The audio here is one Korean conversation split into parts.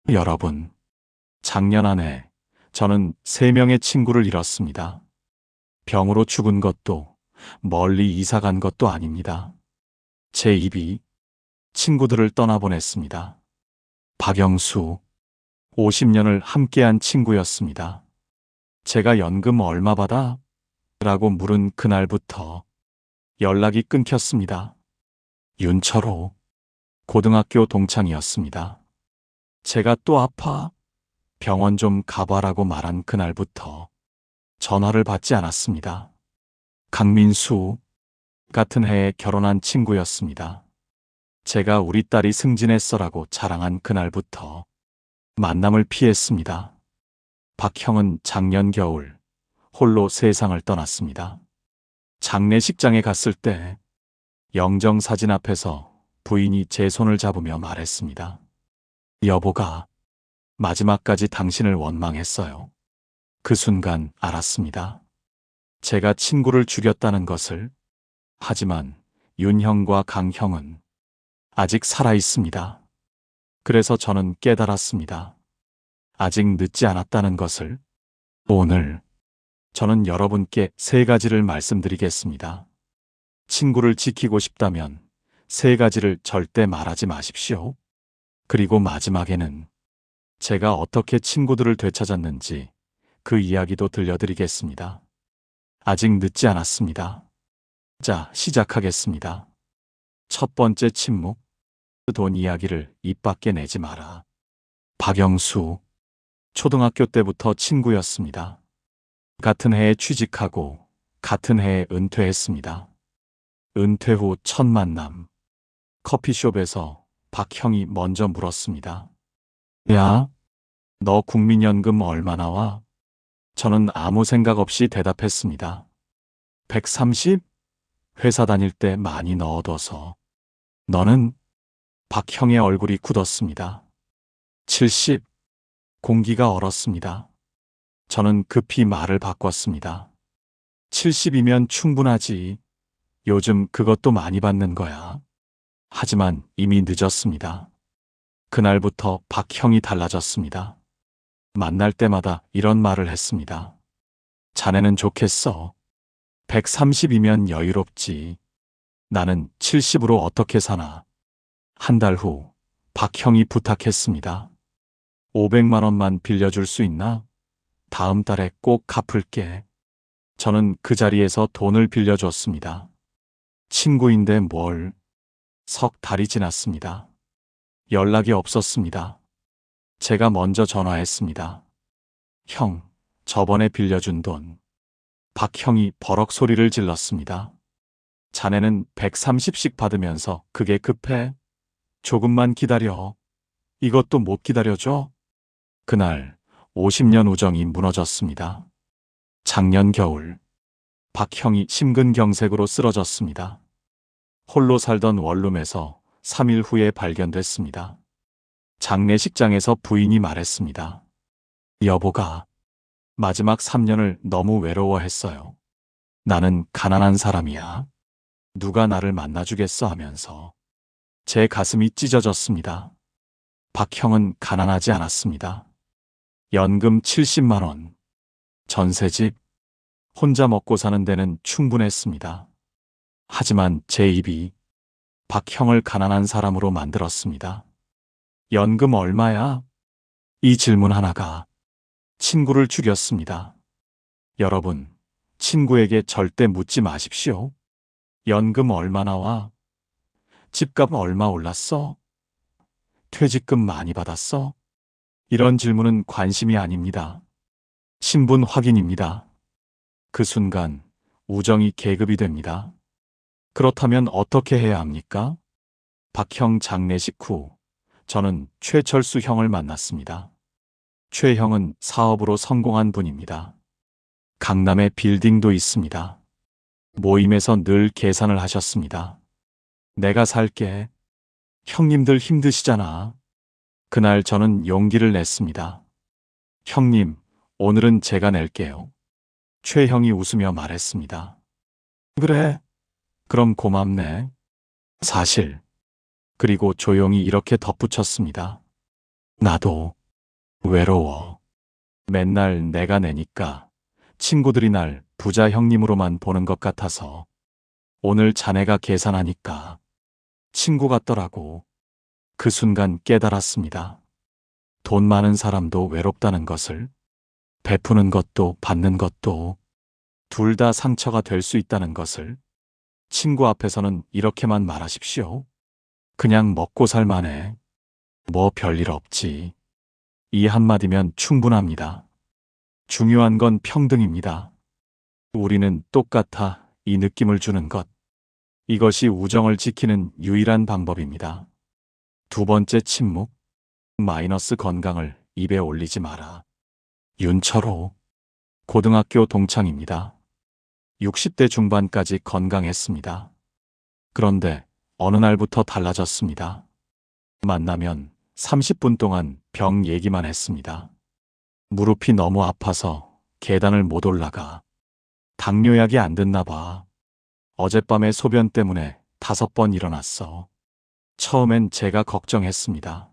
여러분, 작년 한 해 저는 3명의 친구를 잃었습니다. 병으로 죽은 것도 멀리 이사 간 것도 아닙니다. 제 입이 친구들을 떠나보냈습니다. 박영수, 50년을 함께한 친구였습니다. 제가 연금 얼마 받아? 라고 물은 그날부터 연락이 끊겼습니다. 윤철호, 고등학교 동창이었습니다. 제가 또 아파? 병원 좀 가봐라고 말한 그날부터 전화를 받지 않았습니다. 강민수, 같은 해에 결혼한 친구였습니다. 제가 우리 딸이 승진했어라고 자랑한 그날부터 만남을 피했습니다. 박형은 작년 겨울 홀로 세상을 떠났습니다. 장례식장에 갔을 때 영정사진 앞에서 부인이 제 손을 잡으며 말했습니다. 여보가 마지막까지 당신을 원망했어요. 그 순간 알았습니다. 제가 친구를 죽였다는 것을. 하지만 윤형과 강형은 아직 살아 있습니다. 그래서 저는 깨달았습니다. 아직 늦지 않았다는 것을. 오늘 저는 여러분께 3가지를 말씀드리겠습니다. 친구를 지키고 싶다면 3가지를 절대 말하지 마십시오. 그리고 마지막에는 제가 어떻게 친구들을 되찾았는지 그 이야기도 들려드리겠습니다. 아직 늦지 않았습니다. 자, 시작하겠습니다. 첫 번째 침묵. 돈 이야기를 입 밖에 내지 마라. 박영수, 초등학교 때부터 친구였습니다. 같은 해에 취직하고 같은 해에 은퇴했습니다. 은퇴 후 첫 만남. 커피숍에서 박형이 먼저 물었습니다. 야, 너 국민연금 얼마 나와? 저는 아무 생각 없이 대답했습니다. 130? 회사 다닐 때 많이 넣어둬서. 너는? 박형의 얼굴이 굳었습니다. 70. 공기가 얼었습니다. 저는 급히 말을 바꿨습니다. 70이면 충분하지. 요즘 그것도 많이 받는 거야. 하지만 이미 늦었습니다. 그날부터 박형이 달라졌습니다. 만날 때마다 이런 말을 했습니다. 자네는 좋겠어. 130이면 여유롭지. 나는 70으로 어떻게 사나. 한 달 후 박형이 부탁했습니다. 500만 원만 빌려줄 수 있나? 다음 달에 꼭 갚을게. 저는 그 자리에서 돈을 빌려줬습니다. 친구인데 뭘. 석 달이 지났습니다. 연락이 없었습니다. 제가 먼저 전화했습니다. 형, 저번에 빌려준 돈. 박형이 버럭 소리를 질렀습니다. 자네는 130씩 받으면서 그게 급해? 조금만 기다려. 이것도 못 기다려줘? 그날 50년 우정이 무너졌습니다. 작년 겨울, 박형이 심근경색으로 쓰러졌습니다. 홀로 살던 원룸에서 3일 후에 발견됐습니다. 장례식장에서 부인이 말했습니다. 여보가 마지막 3년을 너무 외로워했어요. 나는 가난한 사람이야. 누가 나를 만나주겠어 하면서. 제 가슴이 찢어졌습니다. 박형은 가난하지 않았습니다. 연금 70만 원, 전세집, 혼자 먹고 사는 데는 충분했습니다. 하지만 제 입이 박형을 가난한 사람으로 만들었습니다. 연금 얼마야? 이 질문 하나가 친구를 죽였습니다. 여러분, 친구에게 절대 묻지 마십시오. 연금 얼마 나와? 집값 얼마 올랐어? 퇴직금 많이 받았어? 이런 질문은 관심이 아닙니다. 신분 확인입니다. 그 순간 우정이 계급이 됩니다. 그렇다면 어떻게 해야 합니까? 박형 장례식 후 저는 최철수 형을 만났습니다. 최 형은 사업으로 성공한 분입니다. 강남에 빌딩도 있습니다. 모임에서 늘 계산을 하셨습니다. 내가 살게. 형님들 힘드시잖아. 그날 저는 용기를 냈습니다. 형님, 오늘은 제가 낼게요. 최 형이 웃으며 말했습니다. 그래? 그럼 고맙네. 사실. 그리고 조용히 이렇게 덧붙였습니다. 나도 외로워. 맨날 내가 내니까 친구들이 날 부자 형님으로만 보는 것 같아서 오늘 자네가 계산하니까 친구 같더라고. 그 순간 깨달았습니다. 돈 많은 사람도 외롭다는 것을. 베푸는 것도 받는 것도 둘 다 상처가 될 수 있다는 것을. 친구 앞에서는 이렇게만 말하십시오. 그냥 먹고 살만해. 뭐 별일 없지. 이 한마디면 충분합니다. 중요한 건 평등입니다. 우리는 똑같아 이 느낌을 주는 것. 이것이 우정을 지키는 유일한 방법입니다. 두 번째 침묵. 마이너스 건강을 입에 올리지 마라. 윤철호. 고등학교 동창입니다. 60대 중반까지 건강했습니다. 그런데 어느 날부터 달라졌습니다. 만나면 30분 동안 병 얘기만 했습니다. 무릎이 너무 아파서 계단을 못 올라가. 당뇨약이 안 됐나 봐. 어젯밤에 소변 때문에 5번 일어났어. 처음엔 제가 걱정했습니다.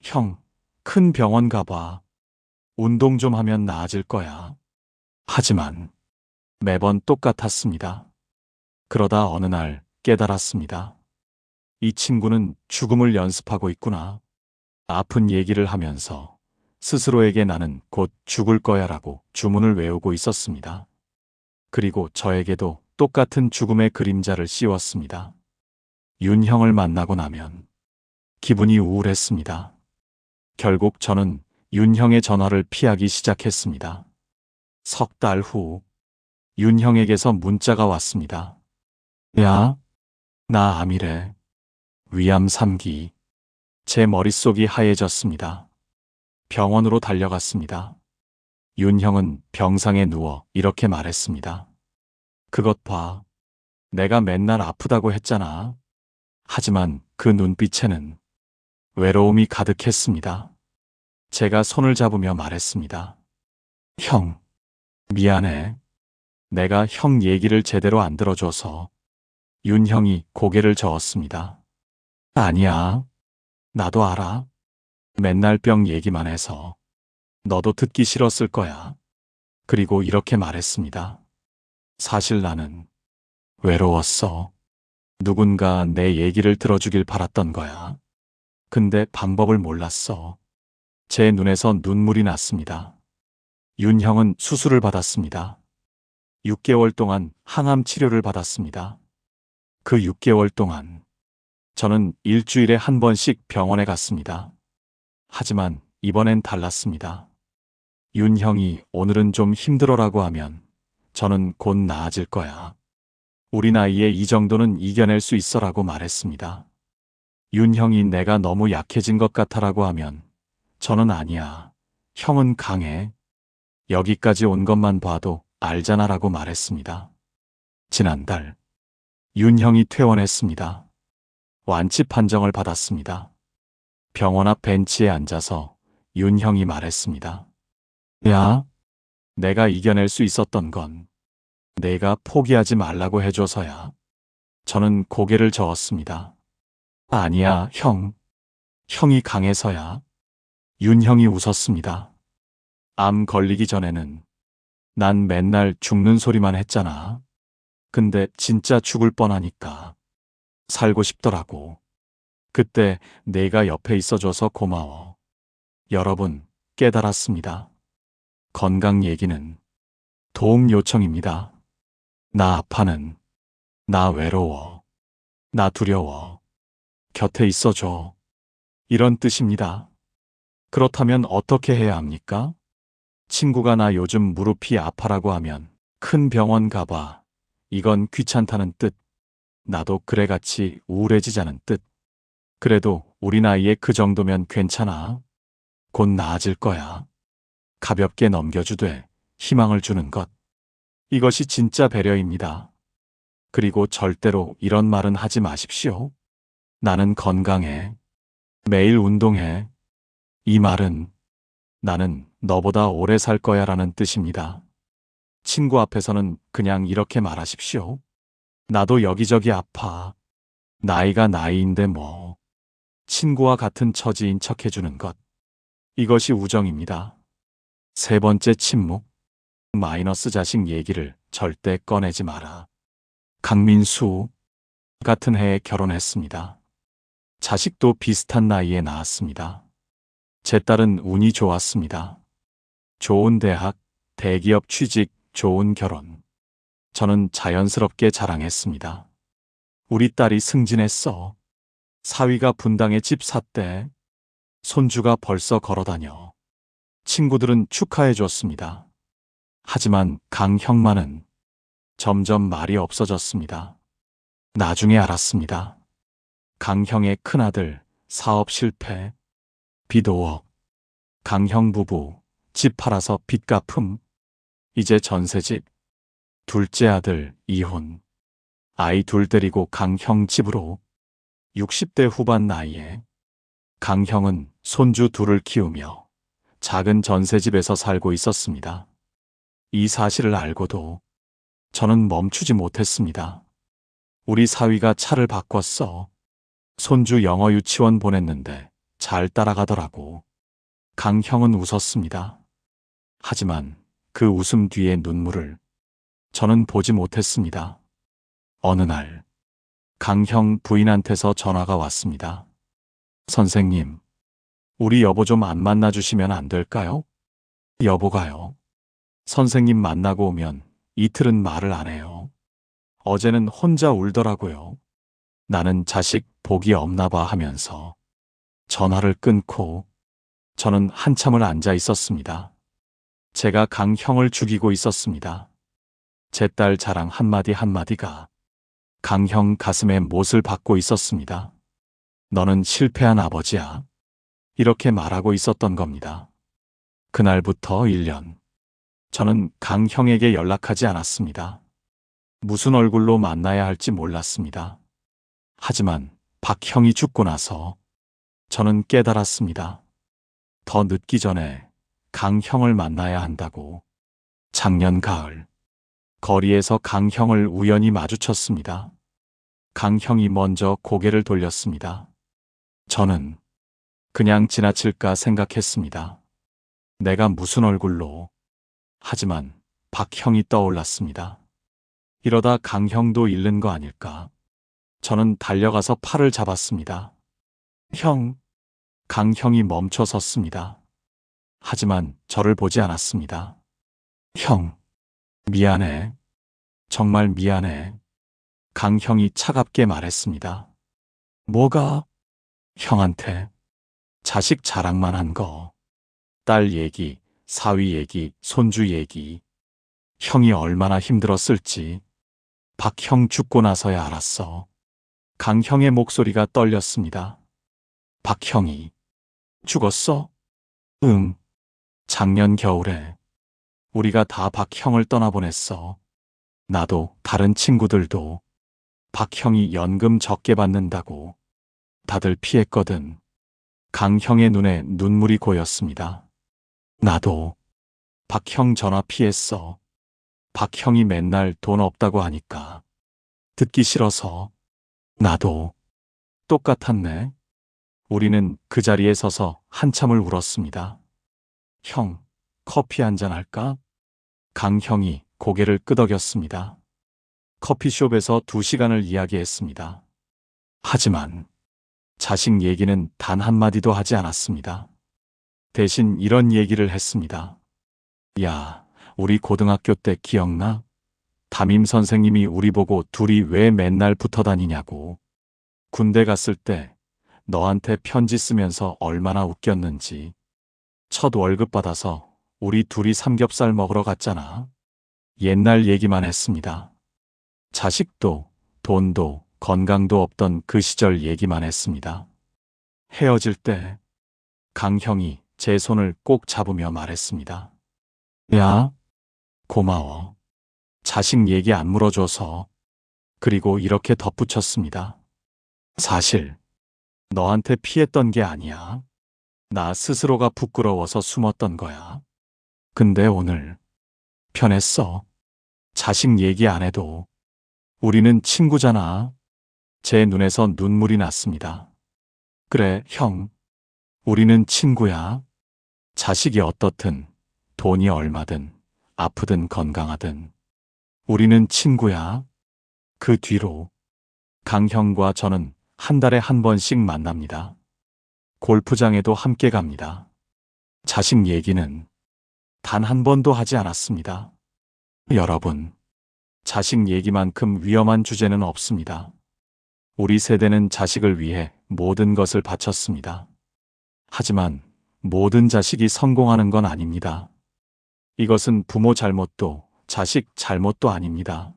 형, 큰 병원 가봐. 운동 좀 하면 나아질 거야. 하지만 매번 똑같았습니다. 그러다 어느 날 깨달았습니다. 이 친구는 죽음을 연습하고 있구나. 아픈 얘기를 하면서 스스로에게 나는 곧 죽을 거야 라고 주문을 외우고 있었습니다. 그리고 저에게도 똑같은 죽음의 그림자를 씌웠습니다. 윤형을 만나고 나면 기분이 우울했습니다. 결국 저는 윤형의 전화를 피하기 시작했습니다. 석 달 후 윤형에게서 문자가 왔습니다. 야, 나 암이래. 위암 3기. 제 머릿속이 하얘졌습니다. 병원으로 달려갔습니다. 윤형은 병상에 누워 이렇게 말했습니다. 그것 봐. 내가 맨날 아프다고 했잖아. 하지만 그 눈빛에는 외로움이 가득했습니다. 제가 손을 잡으며 말했습니다. 형, 미안해. 내가 형 얘기를 제대로 안 들어줘서. 윤형이 고개를 저었습니다. 아니야. 나도 알아. 맨날 병 얘기만 해서 너도 듣기 싫었을 거야. 그리고 이렇게 말했습니다. 사실 나는 외로웠어. 누군가 내 얘기를 들어주길 바랐던 거야. 근데 방법을 몰랐어. 제 눈에서 눈물이 났습니다. 윤형은 수술을 받았습니다. 6개월 동안 항암 치료를 받았습니다. 그 6개월 동안 저는 일주일에 한 번씩 병원에 갔습니다. 하지만 이번엔 달랐습니다. 윤형이 오늘은 좀 힘들어라고 하면 저는 곧 나아질 거야. 우리 나이에 이 정도는 이겨낼 수 있어라고 말했습니다. 윤형이 내가 너무 약해진 것 같아라고 하면 저는 아니야. 형은 강해. 여기까지 온 것만 봐도 알잖아라고 말했습니다. 지난달 윤형이 퇴원했습니다. 완치 판정을 받았습니다. 병원 앞 벤치에 앉아서 윤형이 말했습니다. 야, 내가 이겨낼 수 있었던 건 내가 포기하지 말라고 해줘서야. 저는 고개를 저었습니다. 아니야, 형. 형이 강해서야. 윤형이 웃었습니다. 암 걸리기 전에는 난 맨날 죽는 소리만 했잖아. 근데 진짜 죽을 뻔하니까 살고 싶더라고. 그때 내가 옆에 있어줘서 고마워. 여러분, 깨달았습니다. 건강 얘기는 도움 요청입니다. 나 아파는, 나 외로워, 나 두려워, 곁에 있어줘. 이런 뜻입니다. 그렇다면 어떻게 해야 합니까? 친구가 나 요즘 무릎이 아파라고 하면 큰 병원 가봐. 이건 귀찮다는 뜻. 나도 그래같이 우울해지자는 뜻. 그래도 우리 나이에 그 정도면 괜찮아. 곧 나아질 거야. 가볍게 넘겨주되 희망을 주는 것. 이것이 진짜 배려입니다. 그리고 절대로 이런 말은 하지 마십시오. 나는 건강해. 매일 운동해. 이 말은 나는 너보다 오래 살 거야 라는 뜻입니다. 친구 앞에서는 그냥 이렇게 말하십시오. 나도 여기저기 아파. 나이가 나이인데 뭐. 친구와 같은 처지인 척 해주는 것. 이것이 우정입니다. 세 번째 침묵. 마이너스 자식 얘기를 절대 꺼내지 마라. 강민수 같은 해에 결혼했습니다. 자식도 비슷한 나이에 낳았습니다. 제 딸은 운이 좋았습니다. 좋은 대학, 대기업 취직, 좋은 결혼. 저는 자연스럽게 자랑했습니다. 우리 딸이 승진했어. 사위가 분당에 집 샀대. 손주가 벌써 걸어다녀. 친구들은 축하해 줬습니다. 하지만 강 형만은 점점 말이 없어졌습니다. 나중에 알았습니다. 강 형의 큰아들 사업 실패, 빚 5억. 강 형 부부 집 팔아서 빚 갚음. 이제 전세집. 둘째 아들 이혼. 아이 둘 데리고 강 형 집으로. 60대 후반 나이에 강 형은 손주 둘을 키우며 작은 전세집에서 살고 있었습니다. 이 사실을 알고도 저는 멈추지 못했습니다. 우리 사위가 차를 바꿨어. 손주 영어 유치원 보냈는데 잘 따라가더라고. 강 형은 웃었습니다. 하지만 그 웃음 뒤의 눈물을 저는 보지 못했습니다. 어느 날 강 형 부인한테서 전화가 왔습니다. 선생님, 우리 여보 좀 안 만나주시면 안 될까요? 여보가요. 선생님 만나고 오면 이틀은 말을 안 해요. 어제는 혼자 울더라고요. 나는 자식 복이 없나 봐 하면서 전화를 끊고 저는 한참을 앉아 있었습니다. 제가 강 형을 죽이고 있었습니다. 제 딸 자랑 한마디 한마디가 강 형 가슴에 못을 박고 있었습니다. 너는 실패한 아버지야. 이렇게 말하고 있었던 겁니다. 그날부터 1년. 저는 강 형에게 연락하지 않았습니다. 무슨 얼굴로 만나야 할지 몰랐습니다. 하지만 박 형이 죽고 나서 저는 깨달았습니다. 더 늦기 전에 강 형을 만나야 한다고. 작년 가을, 거리에서 강 형을 우연히 마주쳤습니다. 강 형이 먼저 고개를 돌렸습니다. 저는 그냥 지나칠까 생각했습니다. 내가 무슨 얼굴로. 하지만 박 형이 떠올랐습니다. 이러다 강 형도 잃는 거 아닐까. 저는 달려가서 팔을 잡았습니다. 형. 강 형이 멈춰 섰습니다. 하지만 저를 보지 않았습니다. 형. 미안해. 정말 미안해. 강 형이 차갑게 말했습니다. 뭐가? 형한테 자식 자랑만 한 거. 딸 얘기, 사위 얘기, 손주 얘기. 형이 얼마나 힘들었을지 박 형 죽고 나서야 알았어. 강 형의 목소리가 떨렸습니다. 박 형이 죽었어? 응. 작년 겨울에 우리가 다 박 형을 떠나보냈어. 나도 다른 친구들도 박 형이 연금 적게 받는다고 다들 피했거든. 강 형의 눈에 눈물이 고였습니다. 나도 박 형 전화 피했어. 박 형이 맨날 돈 없다고 하니까 듣기 싫어서. 나도 똑같았네. 우리는 그 자리에 서서 한참을 울었습니다. 형, 커피 한잔 할까? 강 형이 고개를 끄덕였습니다. 커피숍에서 2시간을 이야기했습니다. 하지만 자식 얘기는 단 한마디도 하지 않았습니다. 대신 이런 얘기를 했습니다. 야, 우리 고등학교 때 기억나? 담임 선생님이 우리 보고 둘이 왜 맨날 붙어 다니냐고. 군대 갔을 때 너한테 편지 쓰면서 얼마나 웃겼는지. 첫 월급 받아서 우리 둘이 삼겹살 먹으러 갔잖아. 옛날 얘기만 했습니다. 자식도, 돈도, 건강도 없던 그 시절 얘기만 했습니다. 헤어질 때 강 형이 제 손을 꼭 잡으며 말했습니다. 야, 고마워. 자식 얘기 안 물어줘서. 그리고 이렇게 덧붙였습니다. 사실 너한테 피했던 게 아니야. 나 스스로가 부끄러워서 숨었던 거야. 근데 오늘 편했어. 자식 얘기 안 해도 우리는 친구잖아. 제 눈에서 눈물이 났습니다. 그래, 형. 우리는 친구야. 자식이 어떻든, 돈이 얼마든, 아프든 건강하든, 우리는 친구야. 그 뒤로 강형과 저는 한 달에 한 번씩 만납니다. 골프장에도 함께 갑니다. 자식 얘기는 단 한 번도 하지 않았습니다. 여러분, 자식 얘기만큼 위험한 주제는 없습니다. 우리 세대는 자식을 위해 모든 것을 바쳤습니다. 하지만 모든 자식이 성공하는 건 아닙니다. 이것은 부모 잘못도 자식 잘못도 아닙니다.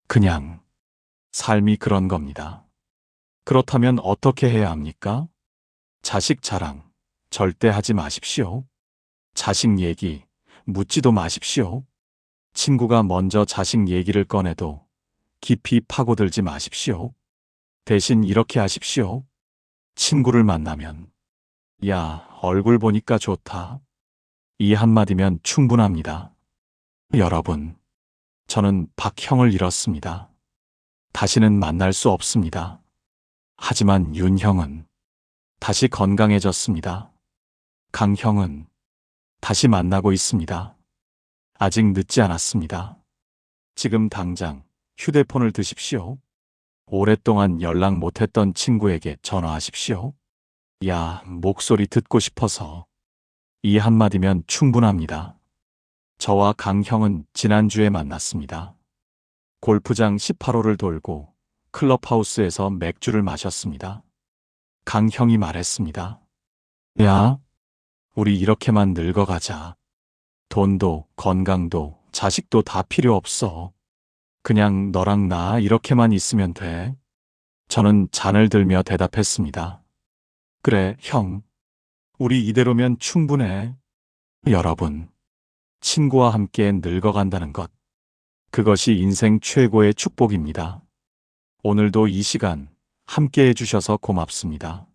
그냥 삶이 그런 겁니다. 그렇다면 어떻게 해야 합니까? 자식 자랑 절대 하지 마십시오. 자식 얘기 묻지도 마십시오. 친구가 먼저 자식 얘기를 꺼내도 깊이 파고들지 마십시오. 대신 이렇게 하십시오. 친구를 만나면 야, 얼굴 보니까 좋다. 이 한마디면 충분합니다. 여러분, 저는 박형을 잃었습니다. 다시는 만날 수 없습니다. 하지만 윤형은 다시 건강해졌습니다. 강형은 다시 만나고 있습니다. 아직 늦지 않았습니다. 지금 당장 휴대폰을 드십시오. 오랫동안 연락 못했던 친구에게 전화하십시오. 야, 목소리 듣고 싶어서. 이 한마디면 충분합니다. 저와 강형은 지난주에 만났습니다. 골프장 18홀을 돌고 클럽하우스에서 맥주를 마셨습니다. 강형이 말했습니다. 야, 우리 이렇게만 늙어가자. 돈도 건강도 자식도 다 필요 없어. 그냥 너랑 나 이렇게만 있으면 돼. 저는 잔을 들며 대답했습니다. 그래, 형. 우리 이대로면 충분해. 여러분, 친구와 함께 늙어간다는 것. 그것이 인생 최고의 축복입니다. 오늘도 이 시간 함께 해주셔서 고맙습니다.